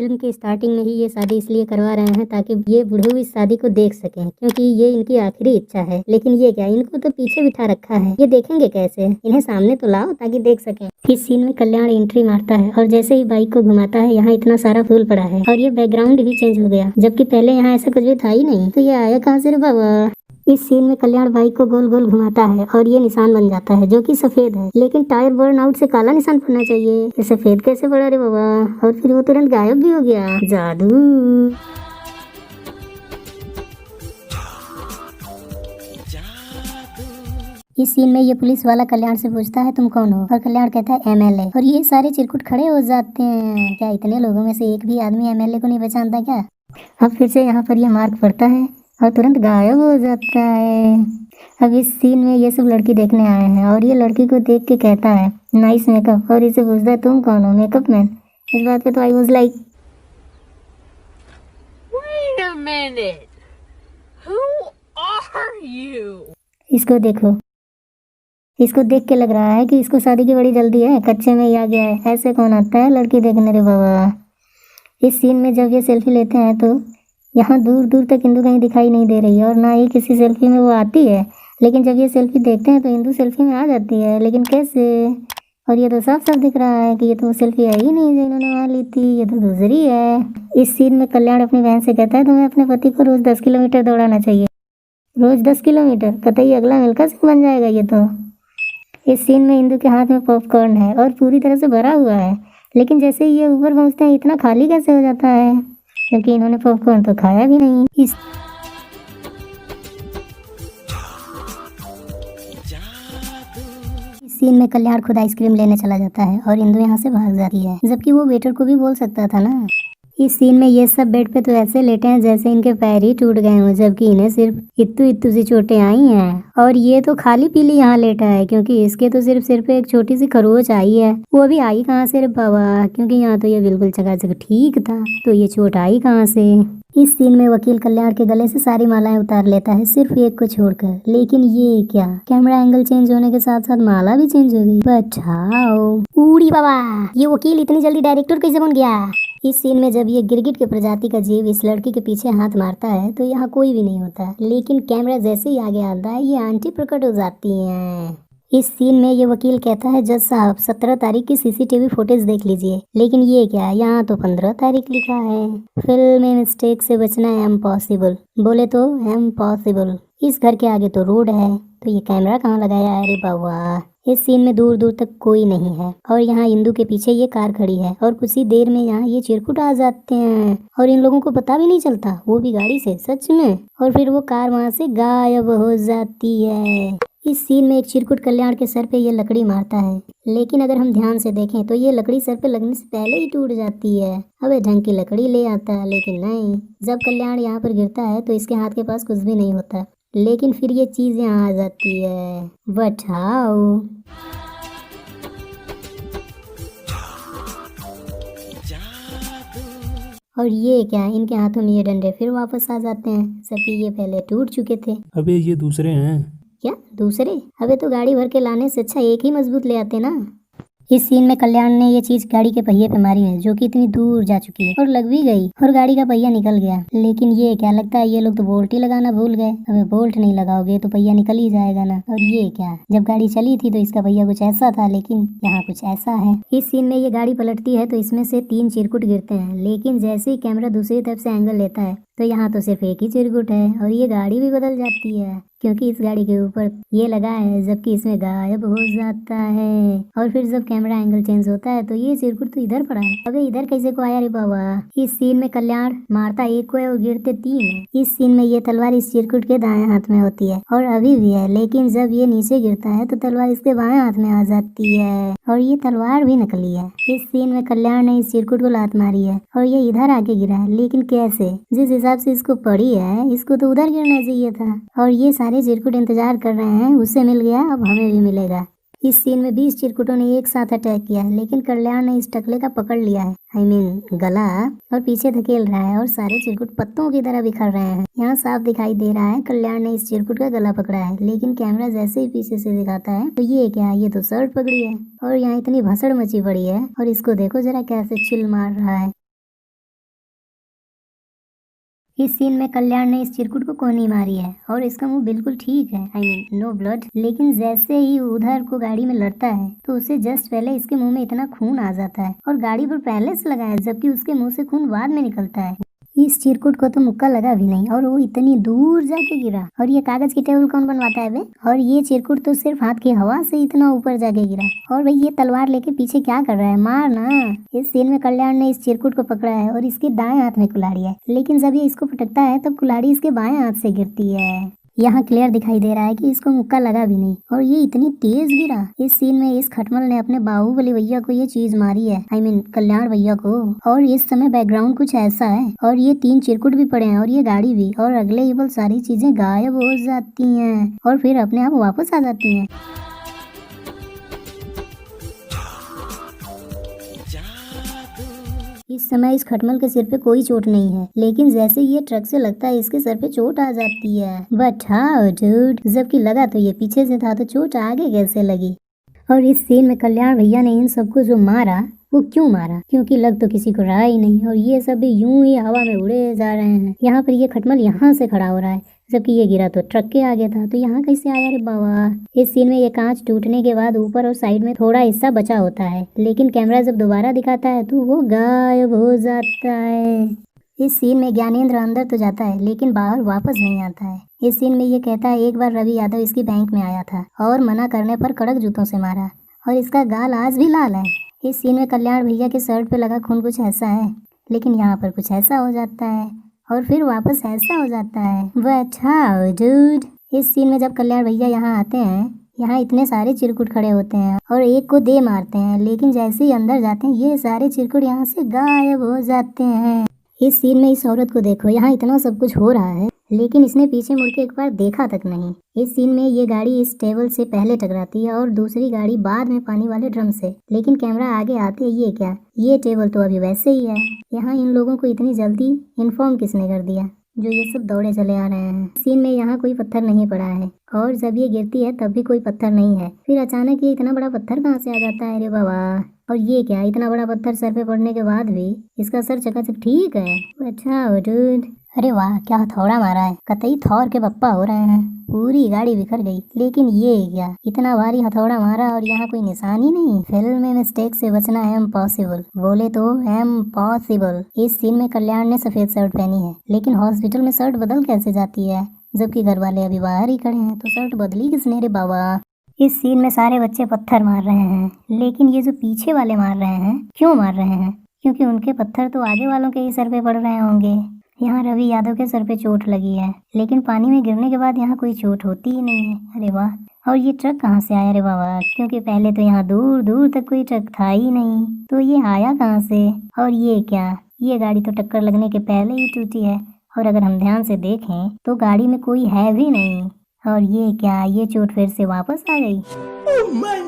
Film की starting में ही ये शादी इसलिए करवा रहे हैं ताकि ये बूढ़े इस शादी को देख सकें, क्योंकि ये इनकी आखिरी इच्छा है। लेकिन ये क्या, इनको तो पीछे बिठा रखा है, ये देखेंगे कैसे? इन्हें सामने तो लाओ ताकि देख सकें। इस सीन में कल्याण एंट्री मारता है और जैसे ही बाइक को घुमाता है यहाँ इतना सारा फूल पड़ा है और ये बैकग्राउंड भी चेंज हो गया, जबकि पहले यहाँ ऐसा कुछ भी था ही नहीं। तो ये आया कहाँ से रे बाबा? इस सीन में कल्याण बाइक को गोल गोल घुमाता है और ये निशान बन जाता है जो कि सफेद है, लेकिन टायर बर्न आउट से काला निशान पड़ना चाहिए, ये सफेद कैसे पड़ा रे बाबा? और फिर वो तुरंत गायब भी हो गया। जादू। इस सीन में ये पुलिस वाला कल्याण से पूछता है तुम कौन हो, और कल्याण कहता है एमएलए, और ये सारे चिरकुट खड़े हो जाते हैं। क्या इतने लोगों में से एक भी आदमी एमएलए को नहीं पहचानता क्या? अब फिर से यहाँ पर यह मार्क पड़ता है और तुरंत गायब हो जाता है। अब इस सीन में ये सब लड़की देखने आए हैं और ये लड़की को देख के कहता है नाइस मेकअप, और इसे पूछता है तुम कौन हो? Makeup man. इस बात पे तो I was like Wait a minute. Who are you? इसको देखो, इसको देख के लग रहा है कि इसको शादी की बड़ी जल्दी है, कच्चे में ही आ गया है। ऐसे कौन आता है लड़की देखने रे बाबा? इस सीन में जब ये सेल्फी लेते हैं तो यहाँ दूर दूर तक इंदु कहीं दिखाई नहीं दे रही है और ना ही किसी सेल्फी में वो आती है, लेकिन जब ये सेल्फी देखते हैं तो इंदु सेल्फी में आ जाती है। लेकिन कैसे? और ये तो साफ साफ दिख रहा है कि ये तो सेल्फी है ही नहीं जो इन्होंने वहाँ ली थी, ये तो दूसरी है। इस सीन में कल्याण अपनी बहन से कहता है तुम्हें अपने पति को रोज 10 किलोमीटर दौड़ाना चाहिए। रोज 10 किलोमीटर? कतई अगला मिल्खा सिंह बन जाएगा ये तो। इस सीन में इंदु के हाथ में पॉपकॉर्न है और पूरी तरह से भरा हुआ है, लेकिन जैसे ही ये ऊपर पहुंचते हैं इतना खाली कैसे हो जाता है, क्योंकि इन्होंने पॉपकॉर्न तो खाया भी नहीं। इस सीन में कल्याण खुद आइसक्रीम लेने चला जाता है और इंदु यहाँ से भाग जाती है, जबकि वो वेटर को भी बोल सकता था ना। इस सीन में ये सब बेड पे तो ऐसे लेटे हैं जैसे इनके पैर ही टूट गए हों, जबकि इन्हें सिर्फ इत्तू इत्तू सी चोटें आई हैं और ये तो खाली पीली यहाँ लेटा है, क्योंकि इसके तो सिर्फ सिर पे एक छोटी सी खरोच आई है। वो भी आई कहाँ से रे बाबा, क्योंकि यहाँ तो ये बिल्कुल चकाचक ठीक था, तो ये चोट आई कहाँ से? इस सीन में वकील कल्याण के गले से सारी मालाएं उतार लेता है सिर्फ एक को छोड़कर, लेकिन ये क्या, कैमरा एंगल चेंज होने के साथ साथ माला भी चेंज हो गई। बचाओ उड़ी बाबा, ये वकील इतनी जल्दी डायरेक्टर कैसे बन गया? इस सीन में जब ये गिरगिट के प्रजाति का जीव इस लड़की के पीछे हाथ मारता है तो यहाँ कोई भी नहीं होता, लेकिन कैमरा जैसे ही आगे आता है ये आंटी प्रकट हो जाती हैं। इस सीन में ये वकील कहता है जज साहब 17 तारीख की सीसीटीवी फुटेज देख लीजिए, लेकिन ये क्या, यहाँ तो 15 तारीख लिखा है। फिल्म में मिस्टेक से बचना है इम्पॉसिबल, बोले तो इम्पॉसिबल। इस घर के आगे तो रोड है, तो ये कैमरा कहाँ लगाया है रे बाबा? इस सीन में दूर दूर तक कोई नहीं है और यहाँ इंदु के पीछे ये कार खड़ी है और कुछ ही देर में यहाँ ये चिरकुट आ जाते हैं और इन लोगों को पता भी नहीं चलता, वो भी गाड़ी से, सच में। और फिर वो कार वहाँ से गायब हो जाती है। इस सीन में एक चिरकुट कल्याण के सर पे ये लकड़ी मारता है, लेकिन अगर हम ध्यान से देखें तो ये लकड़ी सर पे लगने से पहले ही टूट जाती है। अबे ढंग की लकड़ी ले आता है, लेकिन नहीं, जब कल्याण यहाँ पर गिरता है तो इसके हाथ के पास कुछ भी नहीं होता, लेकिन फिर ये चीज यहाँ आ जाती है। बचाओ। और ये क्या, इनके हाथों में ये डंडे फिर वापस आ जाते हैं, सबकी ये पहले टूट चुके थे। अबे ये दूसरे हैं। क्या दूसरे? अबे तो गाड़ी भर के लाने से अच्छा एक ही मजबूत ले आते ना। इस सीन में कल्याण ने ये चीज गाड़ी के पहिए पे मारी है जो कि इतनी दूर जा चुकी है और लग भी गई और गाड़ी का पहिया निकल गया, लेकिन ये क्या, लगता है ये लोग तो बोल्ट ही लगाना भूल गए। अबे बोल्ट नहीं लगाओगे तो पहिया निकल ही जाएगा ना। और ये क्या, जब गाड़ी चली थी तो इसका पहिया कुछ ऐसा था, लेकिन यहाँ कुछ ऐसा है। इस सीन में ये गाड़ी पलटती है तो इसमें से 3 चिरकुट गिरते हैं, लेकिन जैसे ही कैमरा दूसरी तरफ से एंगल लेता है तो यहाँ तो सिर्फ एक ही चिरकुट है और ये गाड़ी भी बदल जाती है, क्योंकि इस गाड़ी के ऊपर ये लगा है, जबकि इसमें गायब हो जाता है। और फिर जब कैमरा एंगल चेंज होता है तो ये चिरकुट तो इधर पड़ा है। अबे इधर कैसे को आया रे बाबा? इस सीन में कल्याण मारता एक को है और गिरते 3 है। इस सीन में ये तलवार इस चिरकुट के दाएं हाथ में होती है और अभी भी है, लेकिन जब ये नीचे गिरता है तो तलवार इसके बाएं हाथ में आ जाती है और ये तलवार भी नकली है। इस सीन में कल्याण ने इस चिरकुट को लात मारी है और ये इधर आके गिरा है, लेकिन कैसे? जिस हिसाब से इसको पड़ी है इसको तो उधर गिरना चाहिए था और ये सारे चिरकुट इंतजार कर रहे हैं, उससे मिल गया, अब हमें भी मिलेगा। इस सीन में 20 चिरकुटों ने एक साथ अटैक किया है, लेकिन कल्याण ने इस टकले का पकड़ लिया है, I mean गला, और पीछे धकेल रहा है और सारे चिरकुट पत्तों की तरह बिखर रहे हैं। यहाँ साफ दिखाई दे रहा है कल्याण ने इस चिरकुट का गला पकड़ा है, लेकिन कैमरा जैसे ही पीछे से दिखाता है तो ये क्या, ये तो शर्ट पकड़ी है और यहाँ इतनी भसड़ मची पड़ी है और इसको देखो जरा कैसे चिल मार रहा है। इस सीन में कल्याण ने इस चिरकुट को कोहनी मारी है और इसका मुंह बिल्कुल ठीक है, आई मीन नो ब्लड। लेकिन जैसे ही उधर को गाड़ी में लड़ता है तो उससे जस्ट पहले इसके मुंह में इतना खून आ जाता है और गाड़ी पर पहले से लगा है, जबकि उसके मुंह से खून बाद में निकलता है। इस चिरकुट को तो मुक्का लगा भी नहीं और वो इतनी दूर जाके गिरा। और ये कागज की टेबल कौन बनवाता है बे? और ये चिरकुट तो सिर्फ हाथ की हवा से इतना ऊपर जाके गिरा। और भाई ये तलवार लेके पीछे क्या कर रहा है, मार ना। इस सीन में कल्याण ने इस चिरकुट को पकड़ा है और इसके दाएं हाथ में कुल्हाड़ी है, लेकिन जब ये इसको पटकता है तब कुल्हाड़ी इसके बाएं हाथ से गिरती है। यहाँ क्लियर दिखाई दे रहा है कि इसको मुक्का लगा भी नहीं और ये इतनी तेज गिरा। इस सीन में इस खटमल ने अपने बाहुबली भैया को ये चीज मारी है, आई मीन कल्याण भैया को। और इस समय बैकग्राउंड कुछ ऐसा है और ये 3 चिरकुट भी पड़े हैं और ये गाड़ी भी, और अगले ही पल सारी चीजें गायब हो जाती हैं और फिर अपने आप वापस आ जाती हैं। इस समय इस खटमल के सिर पे कोई चोट नहीं है, लेकिन जैसे ये ट्रक से लगता है इसके सर पे चोट आ जाती है। बट हाउ डूड, जबकि लगा तो ये पीछे से था तो चोट आगे कैसे लगी। और इस सीन में कल्याण भैया ने इन सबको जो मारा वो क्यों मारा, क्योंकि लग तो किसी को रहा ही नहीं और ये सब भी यूं ही हवा में उड़े जा रहे हैं। यहाँ पर ये खटमल यहाँ से खड़ा हो रहा है, जबकि ये गिरा तो ट्रक के आगे था, तो यहाँ कैसे आया रे बाबा। इस सीन में ये कांच टूटने के बाद ऊपर और साइड में थोड़ा हिस्सा बचा होता है, लेकिन कैमरा जब दोबारा दिखाता है तो वो गायब हो जाता है। इस सीन में ज्ञानेंद्र अंदर तो जाता है लेकिन बाहर वापस नहीं आता है। इस सीन में ये कहता है एक बार रवि यादव इसकी बैंक में आया था और मना करने पर कड़क जूतों से मारा और इसका गाल आज भी लाल है। इस सीन में कल्याण भैया के शर्ट पे लगा खून कुछ ऐसा है, लेकिन यहाँ पर कुछ ऐसा हो जाता है और फिर वापस ऐसा हो जाता है। But how dude. इस सीन में जब कल्याण भैया यहाँ आते हैं, यहाँ इतने सारे चिरकुट खड़े होते हैं और एक को दे मारते हैं, लेकिन जैसे ही अंदर जाते हैं ये सारे चिरकुट यहाँ से गायब हो जाते हैं। इस सीन में इस औरत को देखो, यहाँ इतना सब कुछ हो रहा है लेकिन इसने पीछे मुड़ के एक बार देखा तक नहीं। इस सीन में ये गाड़ी इस टेबल से पहले टकराती है और दूसरी गाड़ी बाद में पानी वाले ड्रम से, लेकिन कैमरा आगे आते ये क्या, ये टेबल तो अभी वैसे ही है। यहाँ इन लोगों को इतनी जल्दी इन्फॉर्म किसने कर दिया जो ये सब दौड़े चले आ रहे हैं। सीन में यहाँ कोई पत्थर नहीं पड़ा है और जब ये गिरती है तब भी कोई पत्थर नहीं है, फिर अचानक ये इतना बड़ा पत्थर कहाँ से आ जाता है रे बाबा। और ये क्या, इतना बड़ा पत्थर सर पे पड़ने के बाद भी इसका सर चकाचक ठीक है। अच्छा डूड, अरे वाह क्या हथौड़ा मारा है, कतई थौर के पप्पा हो रहे हैं। पूरी गाड़ी बिखर गई, लेकिन ये क्या, इतना भारी हथौड़ा मारा और यहाँ कोई निशान ही नहीं। फिल्म में मिस्टेक से बचना इम्पॉसिबल, बोले तो इम्पॉसिबल। इस सीन में कल्याण ने सफेद शर्ट पहनी है, लेकिन हॉस्पिटल में शर्ट बदल कैसे जाती है, जबकि घर वाले अभी बाहर ही खड़े हैं, तो शर्ट बदली किसने रे बाबा। इस सीन में सारे बच्चे पत्थर मार रहे हैं, लेकिन ये जो पीछे वाले मार रहे हैं, क्यों मार रहे हैं, क्योंकि उनके पत्थर तो आगे वालों के ही सर पे पड़ रहे होंगे। यहाँ रवि यादव के सर पे चोट लगी है, लेकिन पानी में गिरने के बाद यहाँ कोई चोट होती ही नहीं है। अरे वाह। और ये ट्रक कहाँ से आया रे बाबा, क्योंकि पहले तो यहाँ दूर दूर तक कोई ट्रक था ही नहीं, तो ये आया कहाँ से। और ये क्या, ये गाड़ी तो टक्कर लगने के पहले ही टूटी है और अगर हम ध्यान से देखें तो गाड़ी में कोई है भी नहीं। और ये क्या, ये चोट फिर से वापस आ गई।